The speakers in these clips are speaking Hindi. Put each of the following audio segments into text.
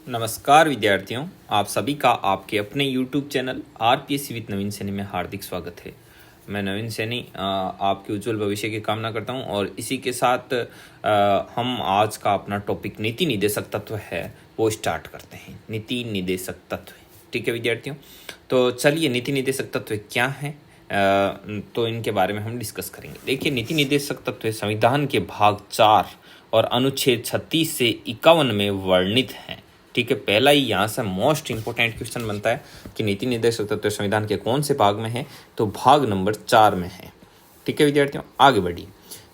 नमस्कार विद्यार्थियों, आप सभी का आपके अपने YouTube चैनल आरपीएससी विद नवीन सैनी में हार्दिक स्वागत है। मैं नवीन सैनी आपके उज्जवल भविष्य की कामना करता हूं और इसी के साथ हम आज का अपना टॉपिक नीति निर्देशक तत्व है वो स्टार्ट करते हैं। नीति निर्देशक तत्व, ठीक है विद्यार्थियों। तो चलिए नीति निर्देशक तत्व क्या है तो इनके बारे में हम डिस्कस करेंगे। देखिए, नीति निर्देशक तत्व संविधान के भाग 4 और अनुच्छेद 36 से 51 में वर्णित है। ठीक है, पहला ही यहाँ से मोस्ट इंपोर्टेंट क्वेश्चन बनता है कि नीति निर्देशक तत्व संविधान के कौन से भाग में है, तो भाग नंबर 4 में है। ठीक है विद्यार्थियों, आगे बढ़िए।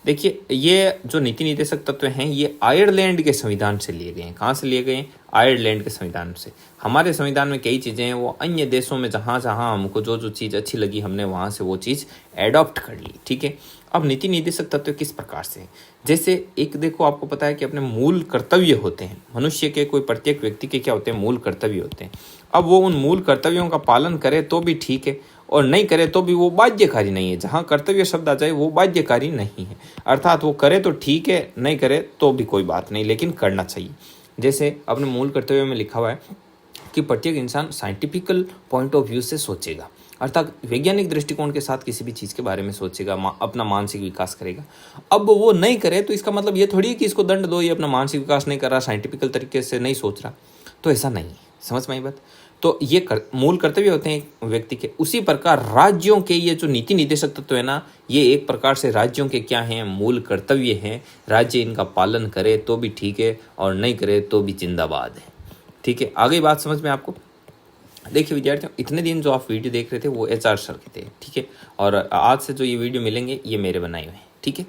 देखिए, ये जो नीति निर्देशक तत्व हैं ये आयरलैंड के संविधान से लिए गए हैं। कहाँ से लिए गए हैं? आयरलैंड के संविधान से। हमारे संविधान में कई चीज़ें हैं वो अन्य देशों में जहाँ जहाँ हमको जो जो चीज़ अच्छी लगी हमने वहाँ से वो चीज़ एडॉप्ट कर ली। ठीक है, अब नीति निर्देशक तत्व किस प्रकार से, जैसे एक देखो, आपको पता है कि अपने मूल कर्तव्य होते हैं मनुष्य के, कोई प्रत्येक व्यक्ति के क्या होते हैं? मूल कर्तव्य होते हैं। अब वो उन मूल कर्तव्यों का पालन करे तो भी ठीक है और नहीं करे तो भी वो बाध्यकारी नहीं है। जहाँ कर्तव्य शब्द आ जाए वो बाध्यकारी नहीं है, अर्थात वो करे तो ठीक है, नहीं करे तो भी कोई बात नहीं, लेकिन करना चाहिए। जैसे अपने मूल कर्तव्य में लिखा हुआ है कि प्रत्येक इंसान साइंटिफिकल पॉइंट ऑफ व्यू से सोचेगा, अर्थात वैज्ञानिक दृष्टिकोण के साथ किसी भी चीज़ के बारे में सोचेगा, अपना मानसिक विकास करेगा। अब वो नहीं करे तो इसका मतलब ये थोड़ी है कि इसको दंड दो, ये अपना मानसिक विकास नहीं कर रहा, साइंटिफिकल तरीके से नहीं सोच रहा, तो ऐसा नहीं है। समझ में आई बात? तो ये मूल कर्तव्य होते हैं व्यक्ति के। उसी प्रकार राज्यों के ये जो नीति निर्देशक तत्व है ना, ये एक प्रकार से राज्यों के क्या हैं? मूल कर्तव्य हैं। राज्य इनका पालन करे तो भी ठीक है और नहीं करे तो भी जिंदाबाद है। ठीक है, आगे बात समझ में आपको? देखिए विद्यार्थियों, इतने दिन जो आप वीडियो देख रहे थे वो HR सर के थे, ठीक है, और आज से जो ये वीडियो मिलेंगे ये मेरे बनाए हुए हैं। ठीक है,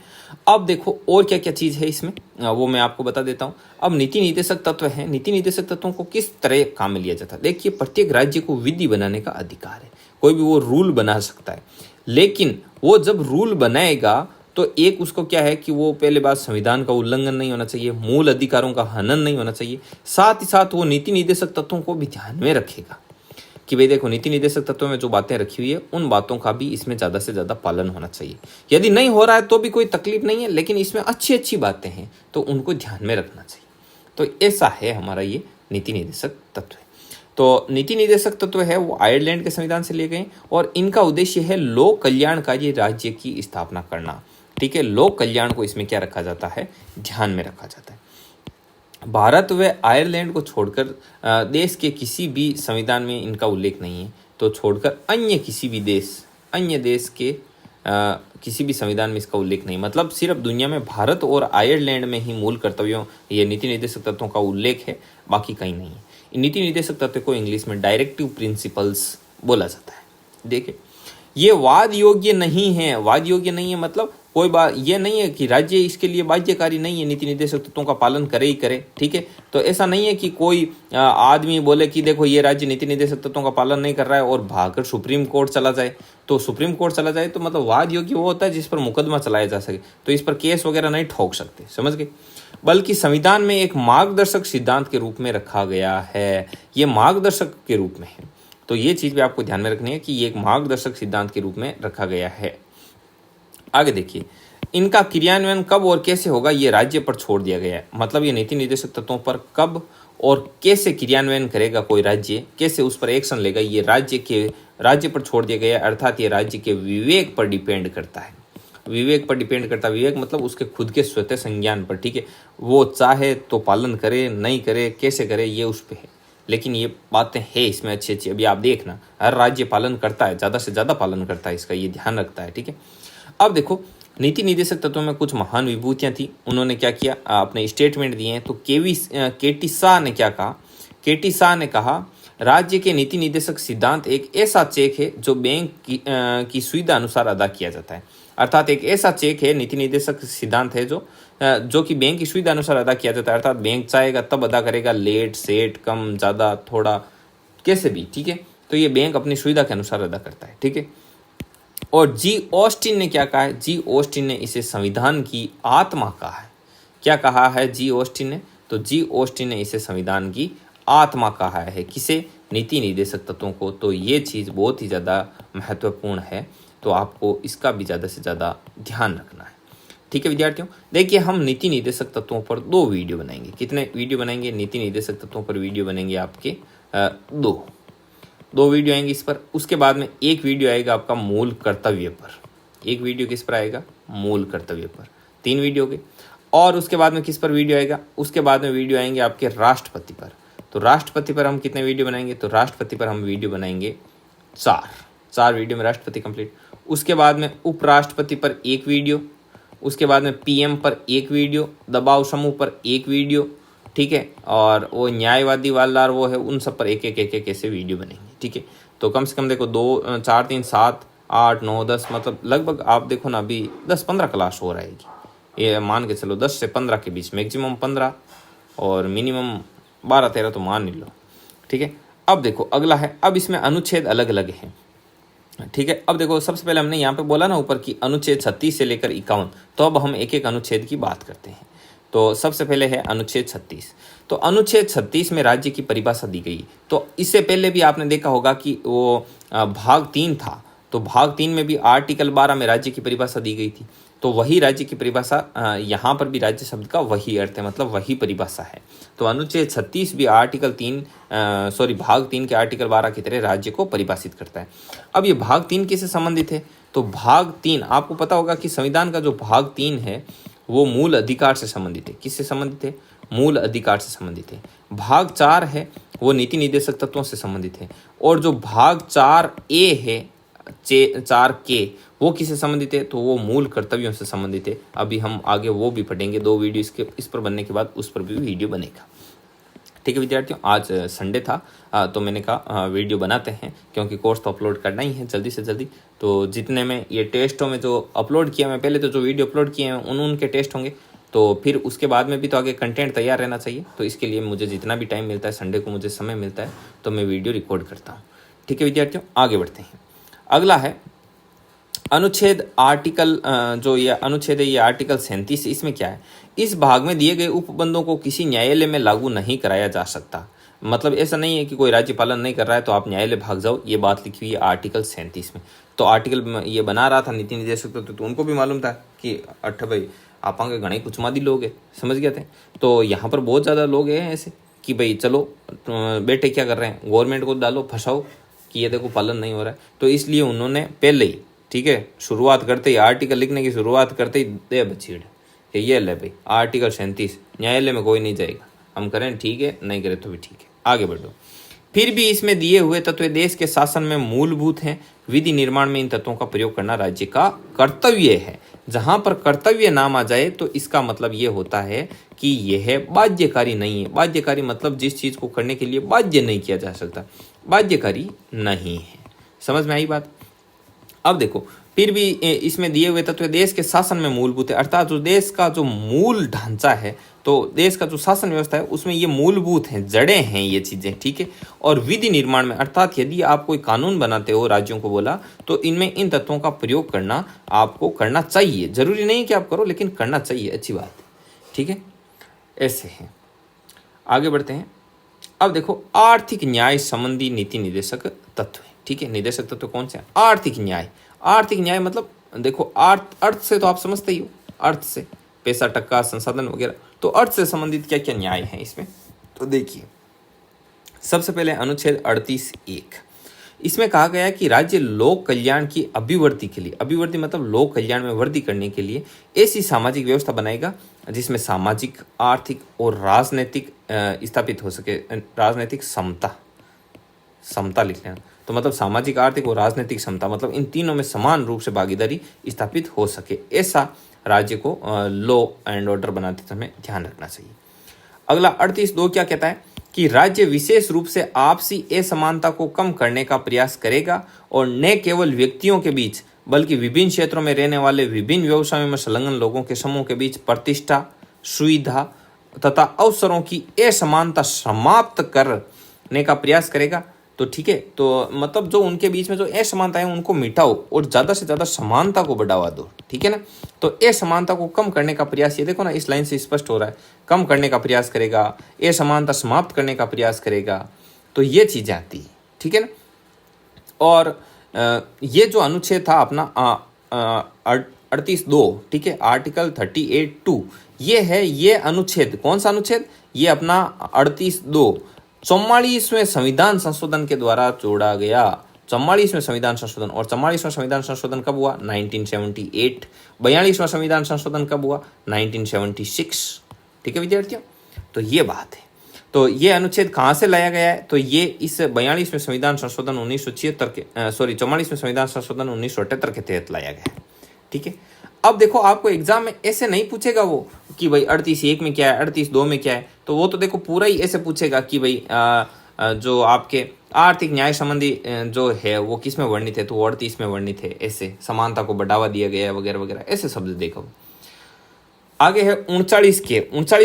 अब देखो और क्या क्या चीज़ है इसमें, वो मैं आपको बता देता हूँ। अब नीति निर्देशक तत्व है, नीति निर्देशक तत्वों को किस तरह काम में लिया जाता है? देखिए, प्रत्येक राज्य को विधि बनाने का अधिकार है, कोई भी वो रूल बना सकता है, लेकिन वो जब रूल बनाएगा तो एक उसको क्या है कि वो पहले बात संविधान का उल्लंघन नहीं होना चाहिए, मूल अधिकारों का हनन नहीं होना चाहिए, साथ ही साथ वो नीति निर्देशक तत्वों को भी ध्यान में रखेगा कि भाई देखो, नीति निर्देशक तत्वों में जो बातें रखी हुई है उन बातों का भी इसमें ज़्यादा से ज़्यादा पालन होना चाहिए। यदि नहीं हो रहा है तो भी कोई तकलीफ नहीं है, लेकिन इसमें अच्छी अच्छी बातें हैं तो उनको ध्यान में रखना चाहिए। तो ऐसा है हमारा ये नीति निर्देशक तत्व है। तो नीति निर्देशक तत्व है वो आयरलैंड के संविधान से लिए गए और इनका उद्देश्य है लोक कल्याणकारी राज्य की स्थापना करना। ठीक है, लोक कल्याण को इसमें क्या रखा जाता है? ध्यान में रखा जाता है। भारत व आयरलैंड को छोड़कर देश के किसी भी संविधान में इनका उल्लेख नहीं है, तो छोड़कर अन्य किसी भी अन्य देश के किसी भी संविधान में इसका उल्लेख नहीं। मतलब सिर्फ दुनिया में भारत और आयरलैंड में ही मूल कर्तव्यों ये नीति निर्देशक तत्वों का उल्लेख है, बाकी कहीं नहीं है। नीति निर्देशक तत्व को इंग्लिश में डायरेक्टिव प्रिंसिपल्स बोला जाता है। देखिए, ये वाद योग्य नहीं है। वाद योग्य नहीं है मतलब कोई बात ये नहीं है कि राज्य इसके लिए बाध्यकारी नहीं है, नीति निर्देशक तत्वों का पालन करे ही करे। ठीक है, तो ऐसा नहीं है कि कोई आदमी बोले कि देखो ये राज्य नीति निर्देशक तत्वों का पालन नहीं कर रहा है और भागकर सुप्रीम कोर्ट चला जाए। तो सुप्रीम कोर्ट चला जाए तो मतलब वाद योग्य वो होता है जिस पर मुकदमा चलाया जा सके, तो इस पर केस वगैरह नहीं ठोक सकते, समझ गए? बल्कि संविधान में एक मार्गदर्शक सिद्धांत के रूप में रखा गया है। ये मार्गदर्शक के रूप में है, तो ये चीज़ भी आपको ध्यान में रखनी है कि ये एक मार्गदर्शक सिद्धांत के रूप में रखा गया है। आगे देखिए, इनका क्रियान्वयन कब और कैसे होगा ये राज्य पर छोड़ दिया गया है। मतलब ये नीति निर्देशक तत्वों पर कब और कैसे क्रियान्वयन करेगा कोई राज्य, कैसे उस पर एक्शन लेगा, ये राज्य पर छोड़ दिया गया है। अर्थात ये राज्य के विवेक पर डिपेंड करता है। विवेक पर डिपेंड करता है, विवेक मतलब उसके खुद के स्वतः संज्ञान पर। ठीक है, वो चाहे तो पालन करे, नहीं करे, कैसे करे, ये उस पर है। लेकिन ये बातें हैं इसमें अच्छी अच्छी। अभी आप देखना, हर राज्य पालन करता है, ज़्यादा से ज़्यादा पालन करता है, इसका ये ध्यान रखता है। ठीक है, अब देखो नीति निर्देशक तत्वों में कुछ महान विभूतियां थी। उन्होंने क्या किया, अपने स्टेटमेंट दिए हैं। तो केटी शाह ने क्या कहा? केटी शाह ने कहा, राज्य के नीति निर्देशक सिद्धांत एक ऐसा चेक है जो बैंक की सुविधा अनुसार अदा किया जाता है। अर्थात एक ऐसा चेक है, नीति निर्देशक सिद्धांत है जो कि बैंक की सुविधा अनुसार अदा किया जाता है। अर्थात बैंक चाहेगा तब अदा करेगा, लेट सेट, कम ज़्यादा, थोड़ा, कैसे भी। ठीक है, तो ये बैंक अपनी सुविधा के अनुसार अदा करता है। ठीक है, और जी ऑस्टिन ने क्या कहा है? जी ऑस्टिन ने इसे संविधान की आत्मा कहा है। क्या कहा है जी ऑस्टिन ने? तो जी ऑस्टिन ने इसे संविधान की आत्मा कहा है। किसे? नीति निर्देशक तत्वों को। तो ये चीज़ बहुत ही ज़्यादा महत्वपूर्ण है, तो आपको इसका भी ज़्यादा से ज़्यादा ध्यान रखना है। ठीक है विद्यार्थियों, देखिए हम नीति निर्देशक तत्वों पर 2 वीडियो बनाएंगे। कितने वीडियो बनाएंगे? नीति निर्देशक तत्वों पर वीडियो बनेंगे आपके 2 वीडियो आएंगे इस पर। उसके बाद में एक वीडियो आएगा आपका मूल कर्तव्य पर। एक वीडियो किस पर आएगा? मूल कर्तव्य पर। 3 वीडियो के। और उसके बाद में किस पर वीडियो आएगा? उसके बाद में वीडियो आएंगे आपके राष्ट्रपति पर। तो राष्ट्रपति पर हम कितने वीडियो बनाएंगे? तो राष्ट्रपति पर हम वीडियो बनाएंगे 4 वीडियो में राष्ट्रपति कंप्लीट। उसके बाद में उपराष्ट्रपति पर 1 वीडियो। उसके बाद में पीएम पर 1 वीडियो, दबाव समूह पर 1 वीडियो, ठीक है, और वो न्यायवादी वाला वो है उन सब पर एक ऐसे वीडियो बनेंगे, ठीक है। तो कम से कम देखो 2 4 3 7 8 9 10 मतलब लगभग आप देखो ना अभी 10-15 क्लास हो रहेगी, ये मान के चलो 10 से 15 के बीच, मैक्सिमम 15 और मिनिमम 12-13 तो मान ही लो, ठीक है। अब देखो अगला है, अब इसमें अनुच्छेद अलग अलग हैं, ठीक है। अब देखो सबसे पहले हमने यहाँ पे बोला ना ऊपर की अनुच्छेद 36 से लेकर 51, तो अब हम एक एक अनुच्छेद की बात करते हैं। तो सबसे पहले है अनुच्छेद 36। तो अनुच्छेद 36 में राज्य की परिभाषा दी गई। तो इससे पहले भी आपने देखा होगा कि वो भाग 3 था, तो भाग 3 में भी आर्टिकल 12 में राज्य की परिभाषा दी गई थी। तो वही राज्य की परिभाषा यहाँ पर भी राज्य शब्द का वही अर्थ है, मतलब वही परिभाषा है। तो अनुच्छेद 36 भी भाग 3 के आर्टिकल 12 की तरह राज्य को परिभाषित करता है। अब ये भाग 3 किससे संबंधित है? तो भाग 3 आपको पता होगा कि संविधान का जो भाग 3 है वो मूल अधिकार से संबंधित है। किससे संबंधित है? मूल अधिकार से संबंधित है। भाग 4 है वो नीति निर्देशक तत्वों से संबंधित है। और जो भाग 4A है 4K वो किससे संबंधित है? तो वो मूल कर्तव्यों से संबंधित है। अभी हम आगे वो भी पढ़ेंगे, 2 वीडियो इस पर बनने के बाद उस पर भी वीडियो बनेगा, ठीक है विद्यार्थियों। आज संडे था तो मैंने कहा वीडियो बनाते हैं, क्योंकि कोर्स तो अपलोड करना ही है जल्दी से जल्दी। तो जितने में ये टेस्टों में जो अपलोड किया मैं पहले, तो जो वीडियो अपलोड किए हैं उनके टेस्ट होंगे, तो फिर उसके बाद में भी तो आगे कंटेंट तैयार रहना चाहिए। तो इसके लिए मुझे जितना भी टाइम मिलता है, संडे को मुझे समय मिलता है, तो मैं वीडियो रिकॉर्ड करता हूँ, ठीक है विद्यार्थियों। आगे बढ़ते हैं। अगला है अनुच्छेद अनुच्छेद है ये आर्टिकल 37। इसमें क्या है? इस भाग में दिए गए उपबंधों को किसी न्यायालय में लागू नहीं कराया जा सकता। मतलब ऐसा नहीं है कि कोई राज्य पालन नहीं कर रहा है तो आप न्यायालय भाग जाओ, ये बात लिखी हुई है आर्टिकल 37 में। तो आर्टिकल ये बना रहा था नीति निर्देशक तो उनको भी मालूम था कि अट्ठ भाई आप आगे गणे कुछ मादी लोग है, समझ गए थे। तो यहाँ पर बहुत ज़्यादा लोग हैं ऐसे कि भाई चलो बेटे क्या कर रहे हैं, गवर्नमेंट को डालो फंसाओ कि ये देखो पालन नहीं हो रहा है। तो इसलिए उन्होंने पहले ही, ठीक है, शुरुआत करते ही आर्टिकल लिखने की शुरुआत करते ही दे बछीड़ ये ले भाई आर्टिकल 37, न्यायालय में कोई नहीं जाएगा, हम करें ठीक है, नहीं करें तो भी ठीक है, आगे बढ़ो। फिर भी इसमें दिए हुए तत्व देश के शासन में मूलभूत हैं। विधि निर्माण में इन तत्वों का प्रयोग करना राज्य का कर्तव्य है। जहां पर कर्तव्य नाम आ जाए तो इसका मतलब ये होता है कि यह बाध्यकारी नहीं है। बाध्यकारी मतलब जिस चीज को करने के लिए बाध्य नहीं किया जा सकता, बाध्यकारी नहीं है। समझ में आई बात? अब देखो फिर भी इसमें दिए हुए तत्व देश के शासन में मूलभूत है, अर्थात जो देश का जो मूल ढांचा है, तो देश का जो शासन व्यवस्था है उसमें ये मूलभूत हैं, जड़े हैं ये चीजें, ठीक है। और विधि निर्माण में, अर्थात यदि आप कोई कानून बनाते हो, राज्यों को बोला, तो इनमें इन तत्वों का प्रयोग करना आपको करना चाहिए। जरूरी नहीं कि आप करो, लेकिन करना चाहिए, अच्छी बात है, ठीक है। ऐसे है, आगे बढ़ते हैं। अब देखो आर्थिक न्याय संबंधी नीति निर्देशक तत्व है, ठीक है। निर्देशक तत्व कौन से? आर्थिक न्याय। आर्थिक न्याय मतलब देखो अर्थ से तो आप समझते ही हो, अर्थ से पैसा टक्का संसाधन वगैरह। तो अर्थ से संबंधित क्या क्या न्याय है इसमें, तो देखिए सबसे पहले अनुच्छेद 38(1), इसमें कहा गया है कि राज्य लोक कल्याण की अभिवृद्धि के लिए, अभिवृद्धि मतलब लोक कल्याण में वृद्धि करने के लिए ऐसी सामाजिक व्यवस्था बनाएगा जिसमें सामाजिक, आर्थिक और राजनीतिक स्थापित हो सके। राजनीतिक समता लिख लेना। तो मतलब सामाजिक, आर्थिक और राजनीतिक समता, मतलब इन तीनों में समान रूप से भागीदारी स्थापित हो सके, ऐसा राज्य को लॉ एंड ऑर्डर बनाते समय ध्यान रखना चाहिए। अगला 38(2) क्या कहता है कि राज्य विशेष रूप से आपसी असमानता को कम करने का प्रयास करेगा और न केवल व्यक्तियों के बीच बल्कि विभिन्न क्षेत्रों में रहने वाले विभिन्न व्यवसायों में संलग्न लोगों के समूह के बीच प्रतिष्ठा, सुविधा तथा अवसरों की असमानता समाप्त करने का प्रयास करेगा। तो ठीक है, तो मतलब जो उनके बीच में जो असमानता है उनको मिटाओ और ज़्यादा से ज़्यादा समानता को बढ़ावा दो, ठीक है ना। तो असमानता को कम करने का प्रयास, ये देखो ना इस लाइन से स्पष्ट हो रहा है, कम करने का प्रयास करेगा, असमानता समाप्त करने का प्रयास करेगा, तो ये चीज़ें आती है, ठीक है ना। और ये जो अनुच्छेद था अपना 38(2), ठीक है, आर्टिकल 38(2), ये है, ये अनुच्छेद, कौन सा अनुच्छेद, ये अपना 38(2) 44वें संविधान संशोधन के द्वारा जोड़ा गया। 44वें संविधान संशोधन, और 44वां संविधान संशोधन कब हुआ, 1978। 42वां संविधान संशोधन कब हुआ, 1976। ठीक है विद्यार्थियों, तो ये बात है। तो ये अनुच्छेद कहाँ से लाया गया है, तो ये इस 42वें संविधान संशोधन 1976 के 44वें संविधान संशोधन 1978 के तहत लाया गया है। ठीक है, अब देखो आपको एग्जाम में ऐसे नहीं पूछेगा वो कि भाई 38(1) में क्या है, 38(2) में क्या है, तो वो तो देखो पूरा ही ऐसे पूछेगा कि भाई जो आपके आर्थिक न्याय संबंधी जो है वो किस में वर्णित है, तो वो 38 में वर्णित है, ऐसे समानता को बढ़ावा दिया गया है वगैरह वगैरह, ऐसे शब्द देखो। आगे है 39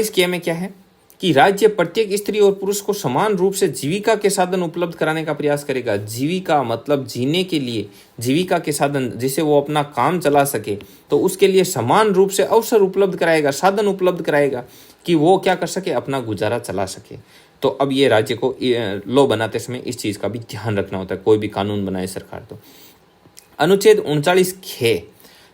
के में क्या है कि राज्य प्रत्येक स्त्री और पुरुष को समान रूप से जीविका के साधन उपलब्ध कराने का प्रयास करेगा। जीविका मतलब जीने के लिए जीविका के साधन, जिसे वो अपना काम चला सके, तो उसके लिए समान रूप से अवसर उपलब्ध कराएगा, साधन उपलब्ध कराएगा कि वो क्या कर सके, अपना गुजारा चला सके। तो अब ये राज्य को लॉ बनाते समय इस चीज़ का भी ध्यान रखना होता है, कोई भी कानून बनाए सरकार तो। अनुच्छेद 39(ख),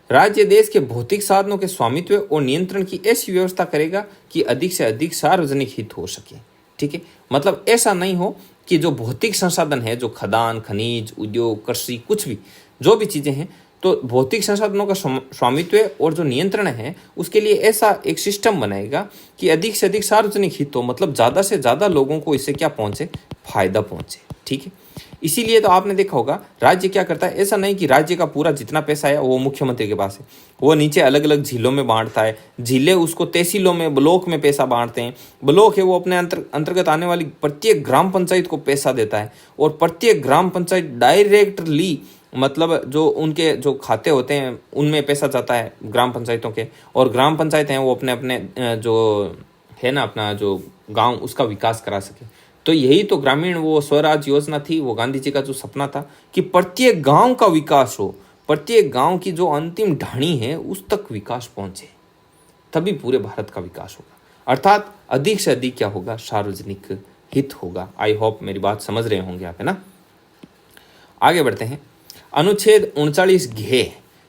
राज्य देश के भौतिक साधनों के स्वामित्व और नियंत्रण की ऐसी व्यवस्था करेगा कि अधिक से अधिक सार्वजनिक हित हो सके। ठीक है, मतलब ऐसा नहीं हो कि जो भौतिक संसाधन है, जो खदान, खनिज, उद्योग, कृषि, कुछ भी जो भी चीजें हैं, तो भौतिक संसाधनों का स्वामित्व और जो नियंत्रण है उसके लिए ऐसा एक सिस्टम बनाएगा कि अधिक से अधिक सार्वजनिक हित हो, मतलब ज्यादा से ज्यादा लोगों को इससे क्या पहुंचे, फायदा पहुंचे। ठीक है, इसीलिए तो आपने देखा होगा राज्य क्या करता है, ऐसा नहीं कि राज्य का पूरा जितना पैसा है वो मुख्यमंत्री के पास है, वो नीचे अलग अलग झीलों में बांटता है, झीलें उसको तहसीलों में, ब्लॉक में पैसा बांटते हैं, ब्लॉक है वो अपने अंतर्गत आने वाली प्रत्येक ग्राम पंचायत को पैसा देता है, और प्रत्येक ग्राम पंचायत डायरेक्टली, मतलब जो उनके जो खाते होते हैं उनमें पैसा जाता है ग्राम पंचायतों के, और ग्राम पंचायत हैं वो अपने अपने जो है ना अपना जो गांव उसका विकास करा सके। तो यही तो ग्रामीण वो स्वराज योजना थी, वो गांधी जी का जो सपना था कि प्रत्येक गांव का विकास हो, प्रत्येक गांव की जो अंतिम ढाणी है उस तक विकास पहुंचे, तभी पूरे भारत का विकास होगा, अर्थात अधिक से अधिक क्या होगा, सार्वजनिक हित होगा। आई होप मेरी बात समझ रहे होंगे आप, है ना। आगे बढ़ते हैं। अनुच्छेद 39(घ),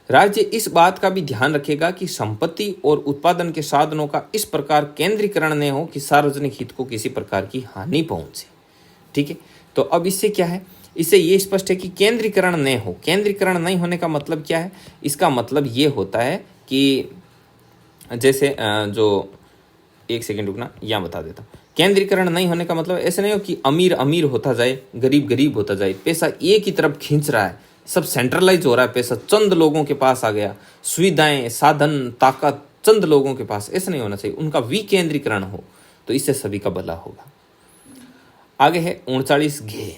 राज्य इस बात का भी ध्यान रखेगा कि संपत्ति और उत्पादन के साधनों का इस प्रकार केंद्रीकरण न हो कि सार्वजनिक हित को किसी प्रकार की हानि पहुंचे। ठीक है, तो अब इससे क्या है, इससे ये स्पष्ट है कि केंद्रीकरण न हो। केंद्रीकरण नहीं होने का मतलब क्या है, इसका मतलब ये होता है कि जैसे जो, एक सेकेंड रुकना, यहाँ बता देता हूँ। केंद्रीकरण नहीं होने का मतलब ऐसे नहीं हो कि अमीर अमीर होता जाए, गरीब गरीब होता जाए, पैसा एक ही तरफ खींच रहा है, सब सेंट्रलाइज हो रहा है, पैसा चंद लोगों के पास आ गया, सुविधाएं, साधन, ताकत चंद लोगों के पास, ऐसा नहीं होना चाहिए। उनका विकेंद्रीकरण हो, तो इससे सभी का भला होगा। आगे है 39(घ),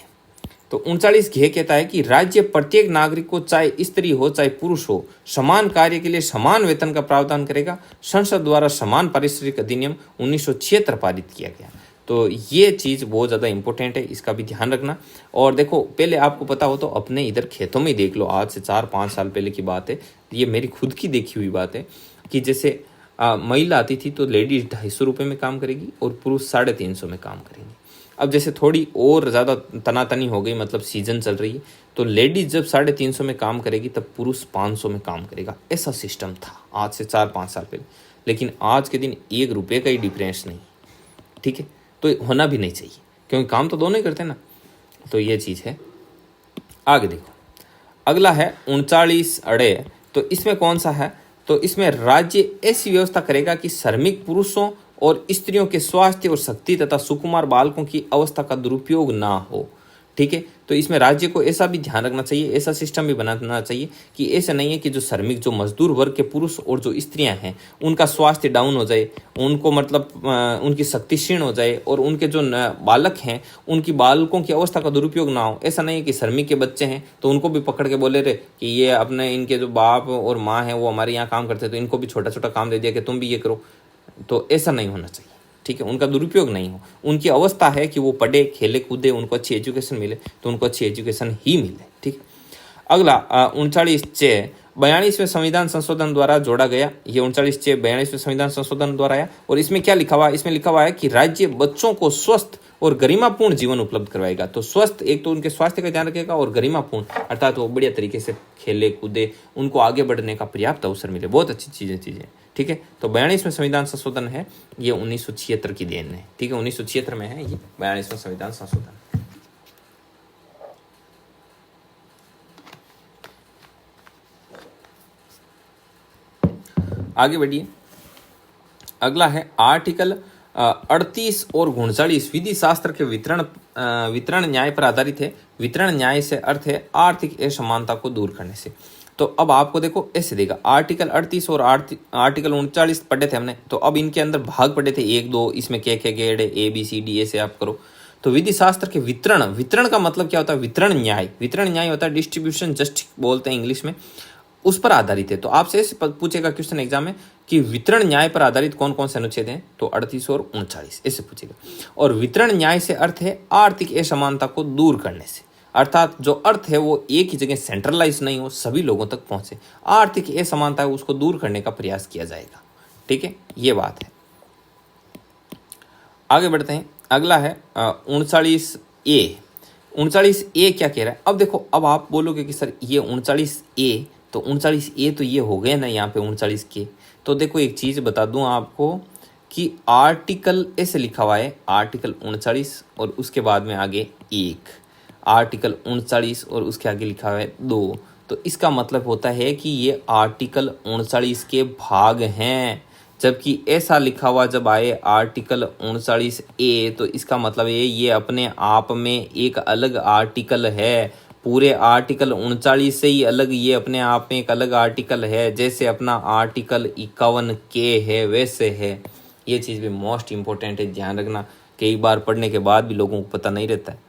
तो 39(घ) कहता है कि राज्य प्रत्येक नागरिक को, चाहे स्त्री हो चाहे पुरुष हो, समान कार्य के लिए समान वेतन का प्रावधान करेगा। संसद द्वारा समान पारिश्रमिक अधिनियम 1976 पारित किया गया। तो ये चीज़ बहुत ज़्यादा इंपॉर्टेंट है, इसका भी ध्यान रखना। और देखो, पहले आपको पता हो तो अपने इधर खेतों में देख लो, आज से 4-5 साल पहले की बात है, ये मेरी खुद की देखी हुई बात है कि जैसे महिला आती थी तो लेडीज 250 रुपये में काम करेगी और पुरुष 350 में काम करेंगे। अब जैसे थोड़ी और ज़्यादा तनातनी हो गई, मतलब सीजन चल रही है, तो लेडीज जब 350 में काम करेगी तब पुरुष 500 में काम करेगा। ऐसा सिस्टम था आज से 4-5 साल पहले, लेकिन आज के दिन 1 रुपये का ही डिफरेंस नहीं। ठीक है, तो होना भी नहीं चाहिए, क्योंकि काम तो दोनों ही करते हैं ना। तो ये चीज़ है। आगे देखो, अगला है 39(अ), तो इसमें कौन सा है, तो इसमें राज्य ऐसी व्यवस्था करेगा कि श्रमिक पुरुषों और स्त्रियों के स्वास्थ्य और शक्ति तथा सुकुमार बालकों की अवस्था का दुरुपयोग ना हो। ठीक है, तो इसमें राज्य को ऐसा भी ध्यान रखना चाहिए, ऐसा सिस्टम भी बनाना चाहिए कि ऐसा नहीं है कि जो श्रमिक, जो मजदूर वर्ग के पुरुष और जो स्त्रियां हैं उनका स्वास्थ्य डाउन हो जाए, उनको मतलब उनकी शक्ति क्षीण हो जाए, और उनके जो बालक हैं उनकी बालकों की अवस्था का दुरुपयोग ना हो। ऐसा नहीं है कि श्रमिक के बच्चे हैं तो उनको भी पकड़ के बोले रहे कि ये अपने, इनके जो बाप और माँ हैं वो हमारे यहाँ काम करते, तो इनको भी छोटा छोटा काम दे दिया कि तुम भी ये करो। तो ऐसा नहीं होना चाहिए। ठीक है, उनका दुरुपयोग नहीं हो। उनकी अवस्था है कि वो पढ़े, खेले, कूदे, उनको अच्छी एजुकेशन मिले, तो उनको अच्छी एजुकेशन ही मिले। ठीक। अगला 39(च) 42वें संविधान संशोधन द्वारा जोड़ा गया। ये 39(च) 42वें संविधान संशोधन द्वारा आया। और इसमें क्या लिखा हुआ है? इसमें लिखा हुआ है कि राज्य बच्चों को स्वस्थ और गरिमापूर्ण जीवन उपलब्ध करवाएगा। तो स्वस्थ, एक तो उनके स्वास्थ्य का ध्यान रखेगा, और गरिमापूर्ण अर्थात वो बढ़िया तरीके से खेले कूदे, उनको आगे बढ़ने का पर्याप्त अवसर मिले। बहुत अच्छी चीजें। ठीक है, तो 42वें संविधान संशोधन है, ये 1976 की देन है। ठीक है, 1976 में है ये 42वां संविधान संशोधन। आगे बढ़िए। अगला है आर्टिकल 38 और 39 विधि शास्त्र के वितरण न्याय पर आधारित है। वितरण न्याय से अर्थ है आर्थिक असमानता को दूर करने से। तो अब आपको देखो ऐसे देगा, आर्टिकल 38 और आर्टिकल 39 पढ़े थे हमने। तो अब इनके अंदर भाग पढ़े थे 1 2, इसमें के गेड़ ABCD ऐसे आप करो। तो विधि शास्त्र के वितरण का मतलब क्या होता है? वितरण न्याय होता है, डिस्ट्रीब्यूशन जस्टिस बोलते हैं इंग्लिश में, उस पर आधारित है। तो आपसे ऐसे पूछेगा क्वेश्चन एग्जाम में कि वितरण न्याय पर आधारित कौन कौन से अनुच्छेद हैं? तो 38 और 39 ऐसे पूछेगा। और वितरण न्याय से अर्थ है आर्थिक असमानता को दूर करने से, अर्थात जो अर्थ है वो एक ही जगह सेंट्रलाइज नहीं हो, सभी लोगों तक पहुंचे। आर्थिक असमानता है उसको दूर करने का प्रयास किया जाएगा। ठीक है, ये बात है। आगे बढ़ते हैं। अगला है 39A। 39A क्या कह रहा है? अब देखो, अब आप बोलोगे कि सर ये 39A, तो 39A तो ये हो गए ना यहाँ पे 39 के। तो देखो एक चीज बता दूं आपको कि आर्टिकल ऐसे लिखा हुआ है, आर्टिकल 39 और उसके बाद में आगे 1, आर्टिकल 39 और उसके आगे लिखा हुआ है 2। तो इसका मतलब होता है कि ये आर्टिकल 39 के भाग हैं। जबकि ऐसा लिखा हुआ जब आए आर्टिकल 39A, तो इसका मतलब ये अपने आप में एक अलग आर्टिकल है। पूरे आर्टिकल 39 से ही अलग ये अपने आप में एक अलग आर्टिकल है। जैसे अपना आर्टिकल 51K है वैसे है। ये चीज़ भी मोस्ट इम्पोर्टेंट है, ध्यान रखना। कई बार पढ़ने के बाद भी लोगों को पता नहीं रहता है।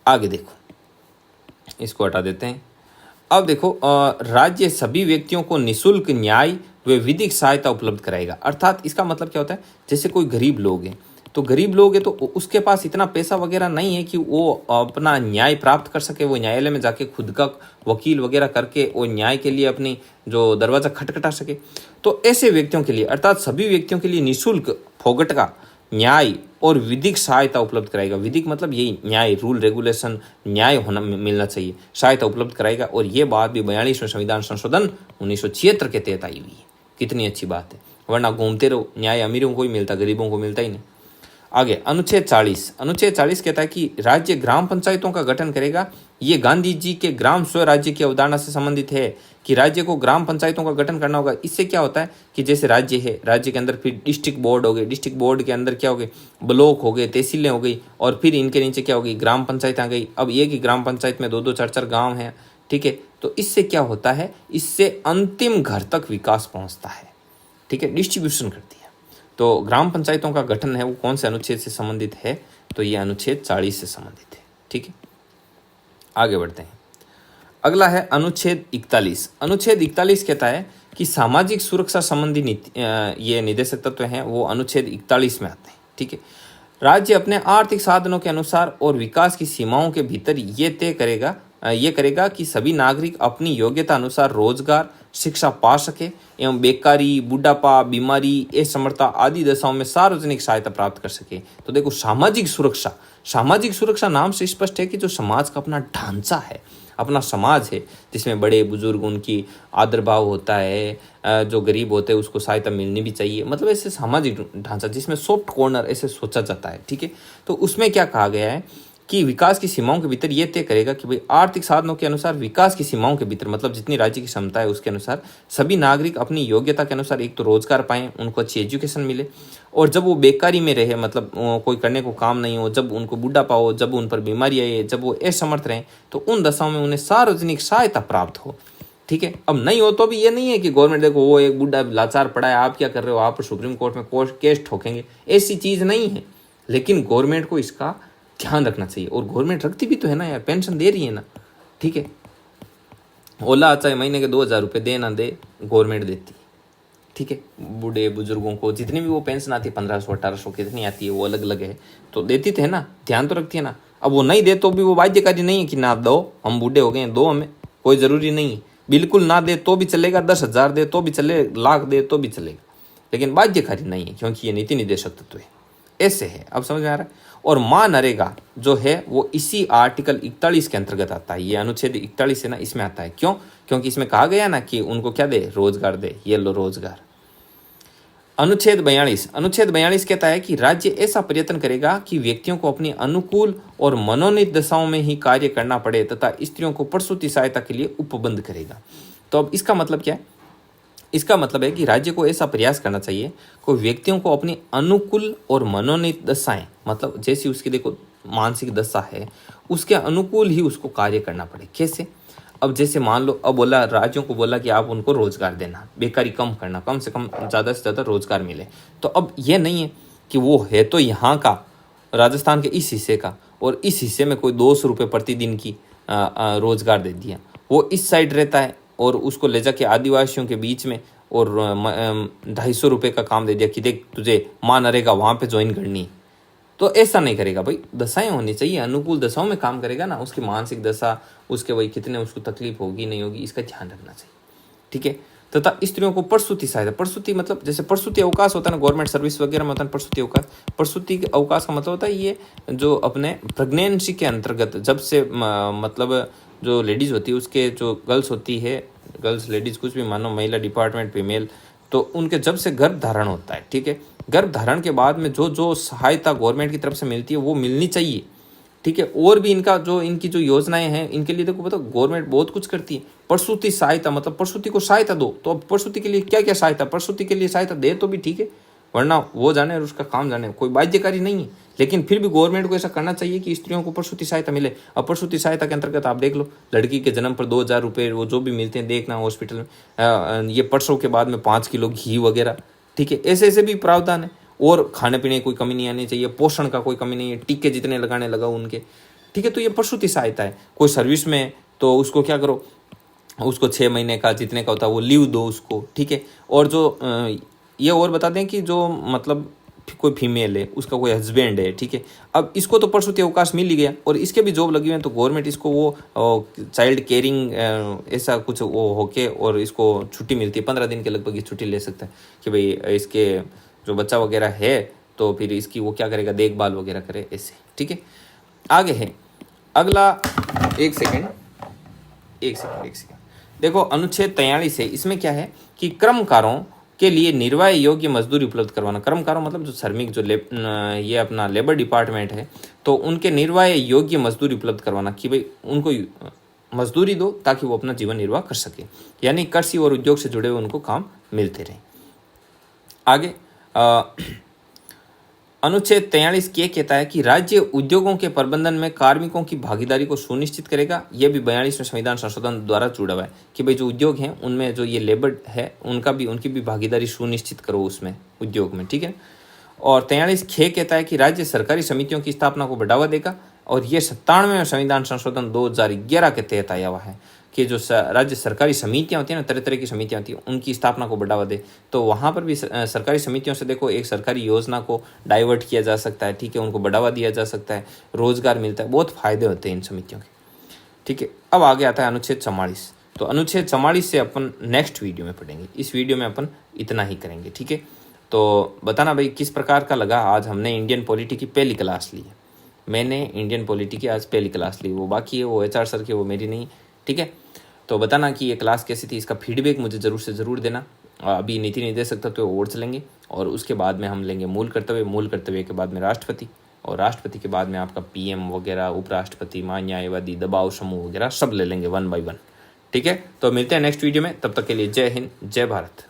आगे देखो, इसको हटा देते हैं। अब देखो, राज्य सभी व्यक्तियों को निःशुल्क न्याय व विधिक सहायता उपलब्ध कराएगा। अर्थात इसका मतलब क्या होता है? जैसे कोई गरीब लोग हैं, तो गरीब लोग है तो उसके पास इतना पैसा वगैरह नहीं है कि वो अपना न्याय प्राप्त कर सके, वो न्यायालय में जाके खुद का वकील वगैरह करके वो न्याय के लिए अपनी जो दरवाजा खटखटा सके। तो ऐसे व्यक्तियों के लिए, अर्थात सभी व्यक्तियों के लिए निःशुल्क फोगट का न्याय और विधिक सहायता उपलब्ध कराएगा। विधिक मतलब यही न्याय, रूल रेगुलेशन, न्याय होना मिलना चाहिए, सहायता उपलब्ध कराएगा। और ये बात भी 42वें संविधान संशोधन 1976 के तहत आई हुई है। कितनी अच्छी बात है, वरना घूमते रहो, न्याय अमीरों को ही मिलता, गरीबों को मिलता ही नहीं। आगे अनुच्छेद 40 कहता है कि राज्य ग्राम पंचायतों का गठन करेगा। ये गांधी जी के ग्राम स्वराज्य की अवधारणा से संबंधित है कि राज्य को ग्राम पंचायतों का गठन करना होगा। इससे क्या होता है कि जैसे राज्य है, राज्य के अंदर फिर डिस्ट्रिक्ट बोर्ड हो गए, डिस्ट्रिक्ट बोर्ड के अंदर क्या हो गए? ब्लॉक हो गए, तहसीलें हो गई, और फिर इनके नीचे क्या हो गई? ग्राम पंचायत आ गई। अब एक ही ग्राम पंचायत में 2-2 4-4 गाँव हैं। ठीक है, तो इससे क्या होता है? इससे अंतिम घर तक विकास पहुँचता है। ठीक है, डिस्ट्रीब्यूशन करती है। तो ग्राम पंचायतों का गठन है वो कौन से अनुच्छेद से संबंधित है? तो ये अनुच्छेद 40 से संबंधित है। ठीक है, आगे बढ़ते हैं। अगला है अनुच्छेद 41। अनुच्छेद 41 कहता है कि सामाजिक सुरक्षा संबंधी ये निर्देशक तत्व हैं वो अनुच्छेद 41 में आते हैं। ठीक है, राज्य अपने आर्थिक साधनों के अनुसार और विकास की सीमाओं के भीतर ये करेगा कि सभी नागरिक अपनी योग्यता अनुसार रोजगार, शिक्षा पा सके एवं बेकारी, बुढ़ापा, बीमारी, असमर्थता आदि दशाओं में सार्वजनिक सहायता प्राप्त कर सके। तो देखो, सामाजिक सुरक्षा नाम से स्पष्ट है कि जो समाज का अपना ढांचा है, अपना समाज है, जिसमें बड़े बुजुर्ग उनकी आदर भाव होता है, जो गरीब होते हैं उसको सहायता मिलनी भी चाहिए, मतलब ऐसे सामाजिक ढांचा जिसमें सॉफ्ट कॉर्नर ऐसे सोचा जाता है। ठीक है, तो उसमें क्या कहा गया है कि विकास की सीमाओं के भीतर ये तय करेगा कि भाई आर्थिक साधनों के अनुसार विकास की सीमाओं के भीतर, मतलब जितनी राज्य की क्षमता है उसके अनुसार सभी नागरिक अपनी योग्यता के अनुसार एक तो रोजगार पाएं, उनको अच्छी एजुकेशन मिले, और जब वो बेकारी में रहे, मतलब कोई करने को काम नहीं हो, जब उनको बुढ़ापा हो, जब उन पर बीमारी आए, जब वो असमर्थ रहें, तो उन दशाओं में उन्हें सार्वजनिक सहायता प्राप्त हो। ठीक है, अब नहीं हो तो भी ये नहीं है कि गवर्नमेंट देखो वो एक बुढ़ा लाचार पड़ा है, आप क्या कर रहे हो, आप सुप्रीम कोर्ट में केस ठोकेंगे, ऐसी चीज़ नहीं है। लेकिन गवर्नमेंट को इसका ध्यान रखना चाहिए, और गवर्नमेंट रखती भी तो है ना यार, पेंशन दे रही है ना। ठीक है, ओला चाहे महीने के 2,000 रुपये दे ना दे, गवर्नमेंट देती है। ठीक है, बूढ़े बुजुर्गों को जितनी भी वो पेंशन आती है 1500 1800 कितनी आती है वो अलग अलग है, तो देती तो है ना, ध्यान तो रखती है ना। अब वो नहीं दे तो भी वो बाध्यकारी नहीं है कि ना दो, हम बूढ़े हो गए हैं, दो हमें, कोई ज़रूरी नहीं, बिल्कुल ना दे तो भी चलेगा, 10,000 दे तो भी चले, लाख दे तो भी चलेगा, लेकिन बाध्यकारी नहीं है क्योंकि ये नीति निर्देशक तत्व है। ऐसे है, अब समझ में आ रहा है। और महानरेगा जो है वो इसी आर्टिकल 41 के अंतर्गत आता है। ये अनुच्छेद 41 है ना, इसमें आता है। क्यों? क्योंकि इसमें कहा गया ना कि उनको क्या दे, रोजगार दे, ये लो रोजगार। अनुच्छेद 42 कहता है कि राज्य ऐसा प्रयत्न करेगा कि व्यक्तियों को अपनी अनुकूल और मनोनीत दशाओं में ही कार्य करना पड़े तथा स्त्रियों को प्रसूति सहायता के लिए उपबंध करेगा। तो अब इसका मतलब क्या है? इसका मतलब है कि राज्य को ऐसा प्रयास करना चाहिए कि व्यक्तियों को अपनी अनुकूल और मनोनीत दशाएं, मतलब जैसी उसकी देखो मानसिक दशा है, उसके अनुकूल ही उसको कार्य करना पड़े। कैसे? अब जैसे मान लो, अब बोला राज्यों को बोला कि आप उनको रोजगार देना, बेकारी कम करना, कम से कम ज़्यादा से ज़्यादा रोजगार मिले। तो अब ये नहीं है कि वो है तो यहाँ का, राजस्थान के इस हिस्से का, और इस हिस्से में कोई 200 रुपये प्रतिदिन की रोजगार दे दिया। वो इस साइड रहता है और उसको ले जाके आदिवासियों के बीच में और 250 रुपये का काम दे दिया कि देख तुझे महानरेगा वहाँ पे ज्वाइन करनी है। तो ऐसा नहीं करेगा भाई, दशाएं होनी चाहिए, अनुकूल दशाओं में काम करेगा ना, उसकी मानसिक दशा, उसके वही कितने उसको तकलीफ होगी नहीं होगी, इसका ध्यान रखना चाहिए। ठीक है। तथा स्त्रियों को प्रसूति सहायता, प्रसूति मतलब जैसे प्रसूति अवकाश होता है ना गवर्नमेंट सर्विस वगैरह में होता है प्रसूति अवकाश। प्रसूति अवकाश का मतलब होता है ये जो अपने प्रेगनेंसी के अंतर्गत जब से मतलब जो लेडीज़ होती है उसके जो गर्ल्स होती है, गर्ल्स लेडीज़ कुछ भी मानो, महिला डिपार्टमेंट फीमेल, तो उनके जब से गर्भ धारण होता है, ठीक है, गर्भ धारण के बाद में जो जो सहायता गवर्नमेंट की तरफ से मिलती है वो मिलनी चाहिए। ठीक है। और भी इनका जो इनकी जो योजनाएं हैं इनके लिए देखो, पता गवर्नमेंट बहुत कुछ करती है। प्रसूति सहायता मतलब प्रसूति को सहायता दो, तो अब प्रसूति के लिए क्या क्या सहायता, प्रसूति के लिए सहायता दे तो भी ठीक है, वरना वो जाने और उसका काम जाने, कोई बाध्यकारी नहीं है। लेकिन फिर भी गवर्नमेंट को ऐसा करना चाहिए कि स्त्रियों को प्रसूति सहायता मिले। अब प्रसूति सहायता के अंतर्गत आप देख लो, लड़की के जन्म पर 2,000 रुपये वो जो भी मिलते हैं, देखना हॉस्पिटल में, ये प्रसव के बाद में 5 किलो घी वगैरह। ठीक है, ऐसे ऐसे भी प्रावधान है। और खाने पीने की कोई कमी नहीं आनी चाहिए, पोषण का कोई कमी नहीं है, टीके जितने लगाने लगाओ उनके। ठीक है, तो ये प्रसूति सहायता है। कोई सर्विस में तो उसको क्या करो, उसको 6 महीने का जितने का होता है वो लीव दो उसको। ठीक है। और जो ये और बता दें कि जो मतलब कोई फीमेल है, उसका कोई हस्बैंड है, ठीक है, अब इसको तो प्रसूति अवकाश मिल ही गया और इसके भी जॉब लगी हुई है, तो गवर्नमेंट इसको वो चाइल्ड केयरिंग ऐसा कुछ वो होके और इसको छुट्टी मिलती है, 15 दिन के लगभग छुट्टी ले सकता है कि भाई इसके जो बच्चा वगैरह है तो फिर इसकी वो क्या करेगा, देखभाल वगैरह करे, ऐसे। ठीक है। आगे है अगला, एक सेकेंड देखो, अनुच्छेद 43 है, इसमें क्या है कि कर्मकारों के लिए निर्वाह योग्य मजदूरी उपलब्ध करवाना। कर्मकारों मतलब जो श्रमिक जो ये अपना लेबर डिपार्टमेंट है, तो उनके निर्वाह योग्य मजदूरी उपलब्ध करवाना कि भाई उनको मजदूरी दो ताकि वो अपना जीवन निर्वाह कर सके, यानी कृषि और उद्योग से जुड़े हुए उनको काम मिलते रहे। आगे अनुच्छेद 43 के कहता है कि राज्य उद्योगों के प्रबंधन में कार्मिकों की भागीदारी को सुनिश्चित करेगा। यह भी 42वें संविधान संशोधन द्वारा जुड़ा हुआ है कि भाई जो उद्योग हैं उनमें जो ये लेबर है उनकी भी भागीदारी सुनिश्चित करो उसमें, उद्योग में। ठीक है। और 43 खे कहता है कि राज्य सरकारी समितियों की स्थापना को बढ़ावा देगा, और ये 97वें संविधान संशोधन 2011 के तहत आया हुआ है कि जो राज्य सरकारी समितियां होती हैं ना, तरह तरह की समितियां होती हैं, उनकी स्थापना को बढ़ावा दे। तो वहाँ पर भी सरकारी समितियों से देखो एक सरकारी योजना को डाइवर्ट किया जा सकता है। ठीक है, उनको बढ़ावा दिया जा सकता है, रोजगार मिलता है, बहुत फायदे होते हैं इन समितियों के। ठीक है। अब आगे आता है अनुच्छेद 44। तो अनुच्छेद 44 से अपन नेक्स्ट वीडियो में पढ़ेंगे, इस वीडियो में अपन इतना ही करेंगे। ठीक है। तो बताना भाई किस प्रकार का लगा। आज हमने इंडियन पॉलिटी की पहली क्लास ली है, मैंने इंडियन पॉलिटी की आज पहली क्लास ली, वो बाकी है वो HR सर की, वो मेरी नहीं। ठीक है। तो बताना कि ये क्लास कैसी थी, इसका फीडबैक मुझे ज़रूर से ज़रूर देना। अभी नीति निर्देशक तत्व और चलेंगे, और उसके बाद में हम लेंगे मूल कर्तव्य के बाद में राष्ट्रपति, और राष्ट्रपति के बाद में आपका PM वगैरह, उपराष्ट्रपति, न्यायवादी, दबाव समूह वगैरह सब ले लेंगे 1 by 1। ठीक है। तो मिलते हैं नेक्स्ट वीडियो में, तब तक के लिए जय हिंद, जय भारत।